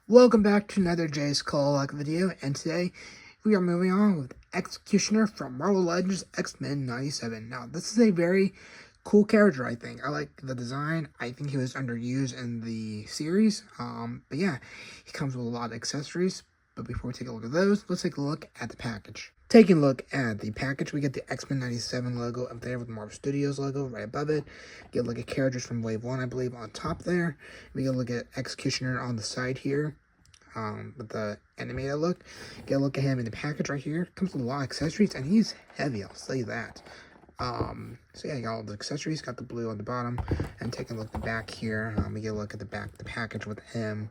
Welcome back to another Jay's Call Like video, and today we are moving on with X-Cutioner from Marvel Legends X-Men 97. Now, this is a very cool character, I think. I like the design. I think he was underused in the series. But yeah, he comes with a lot of accessories. But before we take a look at those, let's take a look at the package. Taking a look at the package, we get the X-Men 97 logo up there with the Marvel Studios logo right above it. Get a look at characters from Wave 1, I believe, on top there. We get a look at X-Cutioner on the side here. With the animated look. Get a look at him in the package right here. Comes with a lot of accessories, and he's heavy, I'll say that. So yeah, you got all the accessories, got the blue on the bottom, and taking a look at the back here, we get a look at the back of the package with him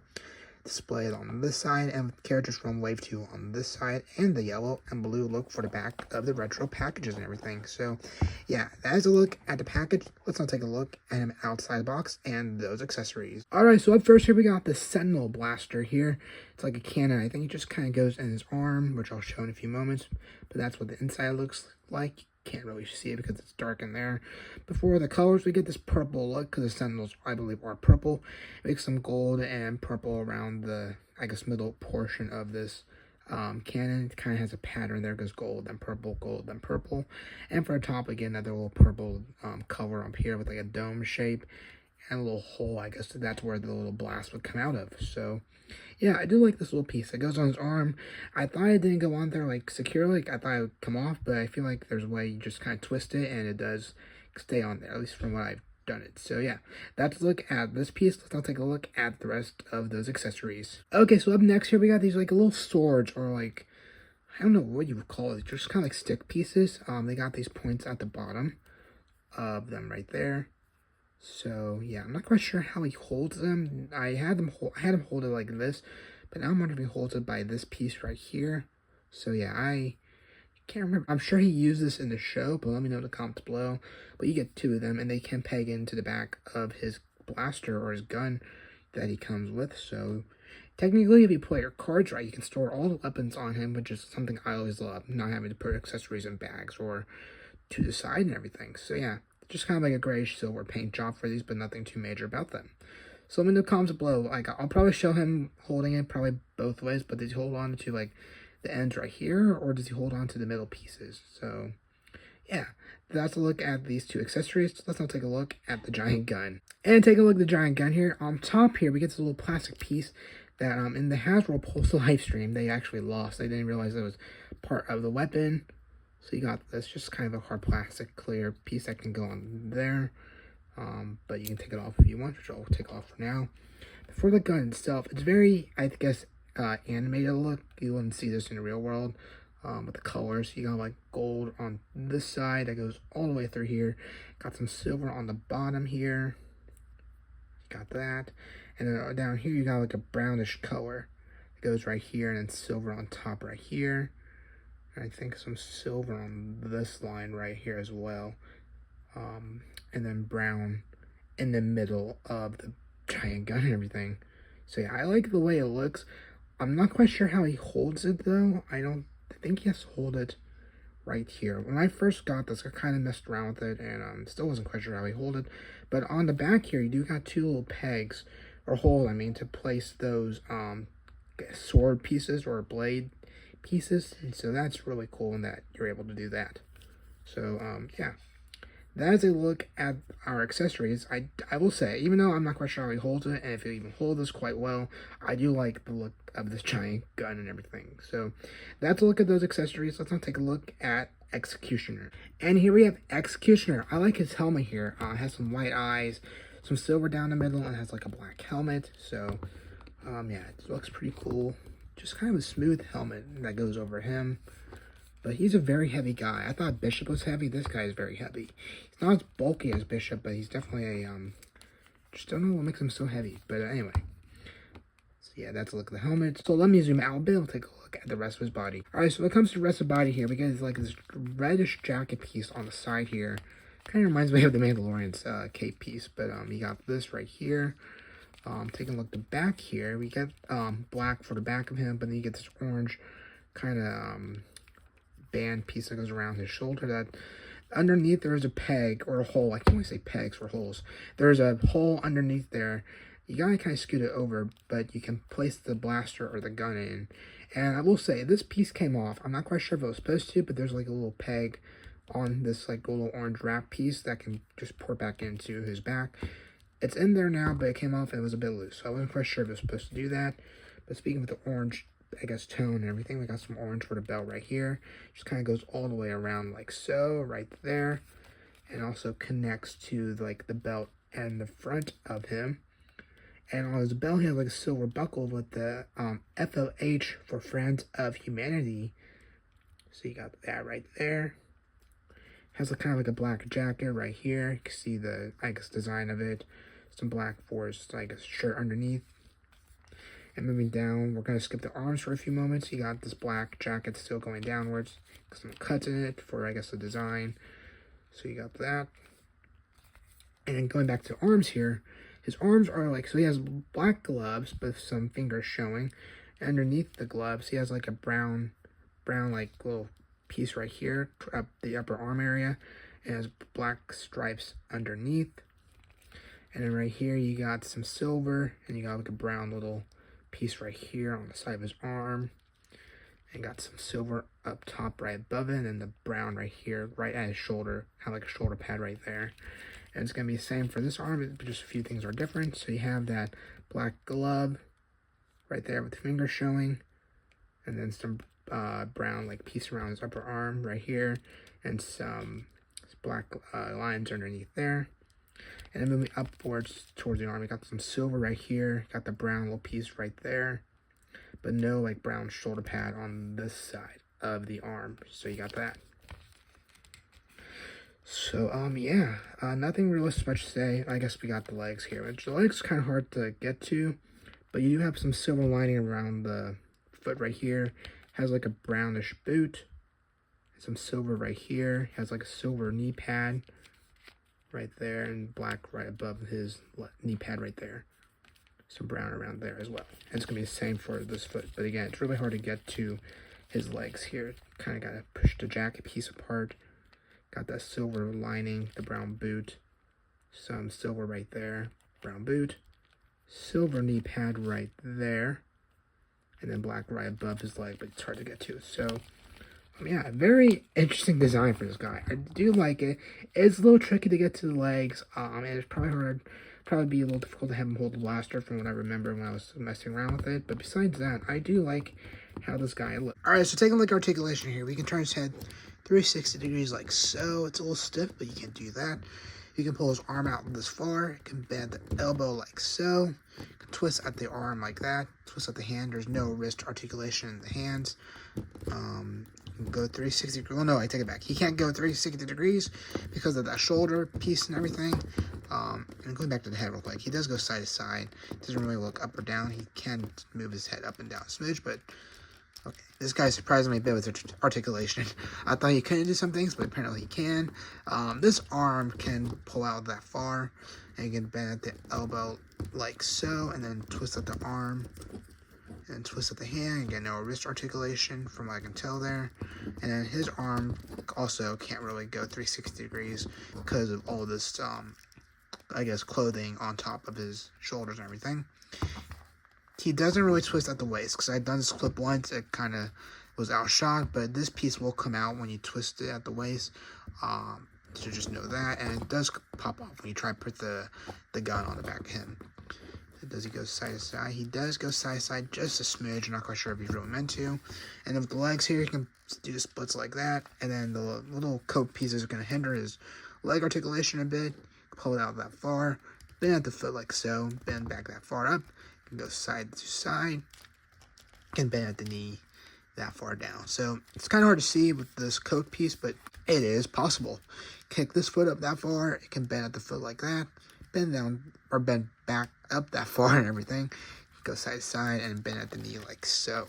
displayed on this side, and with characters from Wave 2 on this side, and the yellow and blue look for the back of the retro packages and everything. So yeah, that is a look at the package. Let's now take a look at him outside the box and those accessories. Alright, so up first here we got the Sentinel Blaster here. It's like a cannon. I think it just kind of goes in his arm, which I'll show in a few moments, but that's what the inside looks like. Can't really see it because it's dark in there. Before the colors, we get this purple look because the Sentinels, I believe, are purple. Make some gold and purple around the, I guess, middle portion of this cannon. It kind of has a pattern there. It goes gold, then purple. And for the top, again, another little purple cover up here with like a dome shape and a little hole. I guess that's where the little blast would come out of. So yeah, I do like this little piece. It goes on his arm. I thought it didn't go on there like securely. I thought it would come off, but I feel like there's a way you just kind of twist it and it does stay on there, at least from what I've done it. So yeah, that's a look at this piece. Let's now take a look at the rest of those accessories. Okay, so up next here we got these like little swords, or like, I don't know what you would call it, just kind of like stick pieces. They got these points at the bottom of them right there. So yeah, I'm not quite sure how he holds them. I had him hold it like this, but now I'm wondering if he holds it by this piece right here. So yeah, I can't remember. I'm sure he used this in the show, but let me know in the comments below. But you get two of them, and they can peg into the back of his blaster or his gun that he comes with. So technically, if you play your cards right, you can store all the weapons on him, which is something I always love, not having to put accessories in bags or to the side and everything. So yeah, just kind of like a grayish silver paint job for these, but nothing too major about them. So let me know in the comments below. Like, I'll probably show him holding it probably both ways, but does he hold on to like the ends right here, or does he hold on to the middle pieces? So yeah, that's a look at these two accessories. Let's now take a look at the giant gun. And take a look at the giant gun here. On top here, we get this little plastic piece that in the Hasbro Pulse live stream, they actually lost. They didn't realize it was part of the weapon. So you got this, just kind of a hard plastic clear piece that can go on there. But you can take it off if you want, which I'll take off for now. For the gun itself, it's very, I guess, animated look. You wouldn't see this in the real world with the colors. You got like gold on this side that goes all the way through here. Got some silver on the bottom here. Got that. And then down here, you got like a brownish color. It goes right here, and then silver on top right here. I think some silver on this line right here as well. And then brown in the middle of the giant gun and everything. So yeah, I like the way it looks. I'm not quite sure how he holds it though. I think he has to hold it right here. When I first got this, I kind of messed around with it and still wasn't quite sure how he hold it. But on the back here, you do got two little pegs, or hole, I mean, to place those sword pieces or blade pieces, and so that's really cool in that you're able to do that. So yeah, that is a look at our accessories. I will say, even though I'm not quite sure how he holds it, and if he even holds this quite well, I do like the look of this giant gun and everything. So that's a look at those accessories. Let's now take a look at X-Cutioner. And here we have X-Cutioner. I like his helmet here. It has some white eyes, some silver down the middle, and has like a black helmet. So yeah, it looks pretty cool. Just kind of a smooth helmet that goes over him. But he's a very heavy guy. I thought Bishop was heavy. This guy is very heavy. He's not as bulky as Bishop, but he's definitely a, just don't know what makes him so heavy. But anyway. So yeah, that's a look at the helmet. So let me zoom out a bit. We'll take a look at the rest of his body. Alright, so when it comes to the rest of the body here, we get like this reddish jacket piece on the side here. Kind of reminds me of the Mandalorian's cape piece. But you got this right here. Taking a look at the back here, we get black for the back of him, but then you get this orange kind of band piece that goes around his shoulder. That underneath there is a peg or a hole. I can't really say pegs or holes. There's a hole underneath there you gotta kind of scoot it over, but you can place the blaster or the gun in. And I will say, this piece came off. I'm not quite sure if it was supposed to, but there's like a little peg on this like little orange wrap piece that can just pour back into his back. It's in there now, but it came off and it was a bit loose, so I wasn't quite sure if it was supposed to do that. But speaking of the orange, I guess, tone and everything, we got some orange for the belt right here. Just kind of goes all the way around like so, right there. And also connects to like the belt and the front of him. And on his belt, he has like a silver buckle with the FOH for Friends of Humanity. So you got that right there. Has a kind of like a black jacket right here. You can see the, I guess, design of it. Some black for his, I guess, shirt underneath. And moving down, we're going to skip the arms for a few moments. You got this black jacket still going downwards. Some cuts in it for, I guess, the design. So you got that. And then going back to arms here, his arms are like, so he has black gloves, but some fingers showing. Underneath the gloves, he has like a brown like little piece right here, up the upper arm area. It has black stripes underneath. And then right here, you got some silver, and you got like a brown little piece right here on the side of his arm. And got some silver up top right above it, and then the brown right here, right at his shoulder, kind of like a shoulder pad right there. And it's going to be the same for this arm, but just a few things are different. So you have that black glove right there with the finger showing. And then some brown like piece around his upper arm right here. And some black lines underneath there. And then moving upwards towards the arm, we got some silver right here. Got the brown little piece right there. But no like brown shoulder pad on this side of the arm. So you got that. So, yeah, nothing really much to say. I guess we got the legs here, which the legs kind of hard to get to, but you do have some silver lining around the foot right here. Has like a brownish boot, some silver right here. Has like a silver knee pad right there, and black right above his knee pad right there. Some brown around there as well. And it's gonna be the same for this foot, but again, it's really hard to get to his legs here. Kind of gotta push the jacket piece apart. Got that silver lining, the brown boot, some silver right there, brown boot, silver knee pad right there, and then black right above his leg, but it's hard to get to. So, yeah, very interesting design for this guy. I do like it. It's a little tricky to get to the legs, and it's probably be a little difficult to have him hold the blaster from what I remember when I was messing around with it. But besides that, I do like how this guy looks. Alright, so taking a look at articulation here, we can turn his head 360 degrees like so. It's a little stiff, but you can do that. You can pull his arm out this far. You can bend the elbow like so. You can twist at the arm like that. Twist at the hand. There's no wrist articulation in the hands. You can go 360 degrees. Well, no, I take it back. He can't go 360 degrees because of that shoulder piece and everything. And going back to the head real quick, he does go side to side. Doesn't really look up or down. He can move his head up and down a smidge, but okay, this guy surprised me a bit with articulation. I thought he couldn't do some things, but apparently he can. This arm can pull out that far, and you can bend at the elbow like so, and then twist at the arm, and twist at the hand. You get no wrist articulation from what I can tell there. And then his arm also can't really go 360 degrees because of all this, I guess, clothing on top of his shoulders and everything. He doesn't really twist at the waist, because I've done this clip once, it kind of was outshot, but this piece will come out when you twist it at the waist, so just know that, and it does pop off when you try to put the gun on the back of him. Does he go side to side? He does go side to side just a smidge. I'm not quite sure if he's really meant to. And then with the legs here, you can do splits like that, and then the little coat pieces are going to hinder his leg articulation a bit. Pull it out that far, bend at the foot like so, bend back that far up. You can go side to side. You can bend at the knee that far down. So it's kind of hard to see with this coat piece, but it is possible. Kick this foot up that far. It can bend at the foot like that. Bend down or bend back up that far and everything. Go side to side and bend at the knee like so.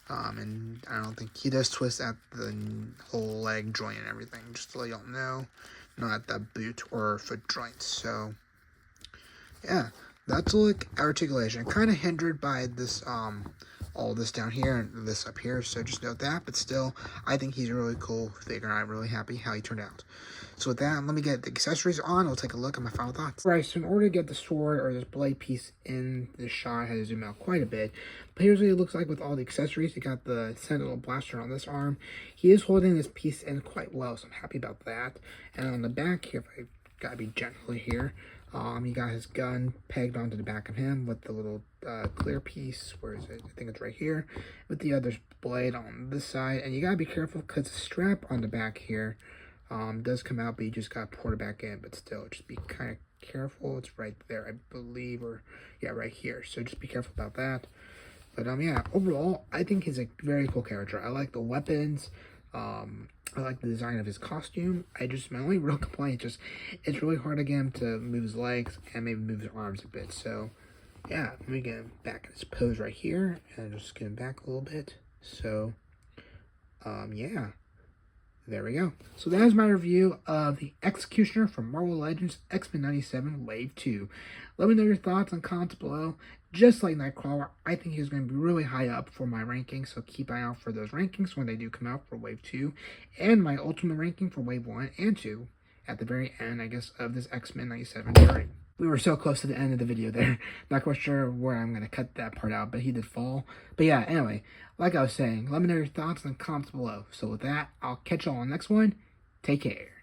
And I don't think he does twist at the whole leg joint and everything. Just to let y'all know, not at the boot or foot joints. So yeah. That's like articulation, kind of hindered by this all this down here and this up here, so just note that. But still, I think he's a really cool figure, and I'm really happy how he turned out. So with that, let me get the accessories on. We'll take a look at my final thoughts. Right, so in order to get the sword or this blade piece in the shot, I had to zoom out quite a bit. But here's what it looks like with all the accessories. You got the Sentinel blaster on this arm. He is holding this piece in quite well, so I'm happy about that. And on the back here, if I gotta be gentle here, he got his gun pegged onto the back of him with the little clear piece. Where is it? I think it's right here. With the other blade on this side. And you gotta be careful because the strap on the back here does come out, but you just gotta pour it back in. But still, just be kind of careful. It's right there, I believe, or yeah, right here. So just be careful about that. But yeah, overall, I think he's a very cool character. I like the weapons. I like the design of his costume. My only real complaint is just it's really hard to get him to move his legs and maybe move his arms a bit. So yeah, let me get him back in his pose right here and just get him back a little bit. So yeah. There we go. So that is my review of the X-Cutioner from Marvel Legends X-Men 97 Wave 2. Let me know your thoughts and comments below. Just like Nightcrawler, I think he's going to be really high up for my ranking, so keep an eye out for those rankings when they do come out for Wave 2, and my ultimate ranking for Wave 1 and 2 at the very end, I guess, of this X-Men 97 journey. We were so close to the end of the video there. Not quite sure where I'm going to cut that part out, but he did fall. But yeah, anyway, like I was saying, let me know your thoughts and comments below. So with that, I'll catch you all on the next one. Take care.